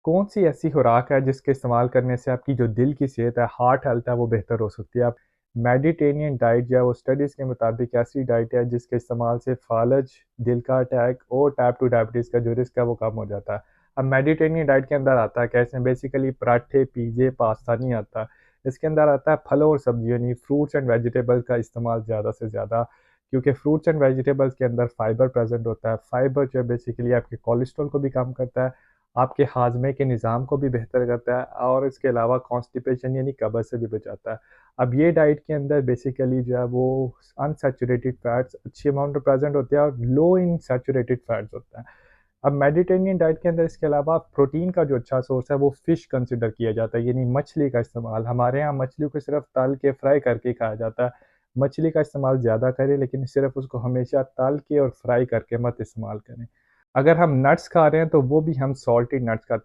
कौन सी ऐसी खुराक है जिसके इस्तेमाल करने से आपकी जो दिल की सेहत है, हार्ट हेल्थ है वो बेहतर हो सकती है? आप मेडिटेरेनियन डाइट जो है वो स्टडीज़ के मुताबिक ऐसी डाइट है जिसके इस्तेमाल से फ़ालज, दिल का अटैक और टाइप 2 डायबिटीज़ का जो रिस्क है वो कम हो जाता है। अब मेडिटेरेनियन डाइट के अंदर आता है क्या? इसमें बेसिकली पराठे, पिज़्ज़े, पास्ता नहीं आता। इसके अंदर आता है फलों और सब्जियों यानी फ्रूट्स एंड वेजिटेबल्स का इस्तेमाल ज़्यादा से ज़्यादा, क्योंकि फ्रूट्स एंड वेजिटेबल्स के अंदर फाइबर प्रेज़ेंट होता है। फाइबर जो है बेसिकली आपके कोलेस्ट्रॉल को भी कम करता है, आपके हाज़मे के निज़ाम को भी बेहतर करता है और इसके अलावा कॉन्स्टिपेशन यानी कब्ज़ से भी बचाता है। अब ये डाइट के अंदर बेसिकली जो है वो अनसैचुरेटेड फैट्स अच्छी अमाउंट में प्रेज़ेंट होते हैं और लो इन सैचुरेटेड फैट्स होता है। अब मेडिटेरेनियन डाइट के अंदर इसके अलावा प्रोटीन का जो अच्छा सोर्स है वो फ़िश कंसिडर किया जाता है, यानी मछली का इस्तेमाल। हमारे यहाँ मछली को सिर्फ़ तल के फ्राई करके खाया जाता है। मछली का इस्तेमाल ज़्यादा करें लेकिन सिर्फ़ उसको हमेशा तल के और फ्राई करके मत इस्तेमाल करें। अगर हम नट्स खा रहे हैं तो वो भी हम सॉल्टेड नट्स खाते हैं।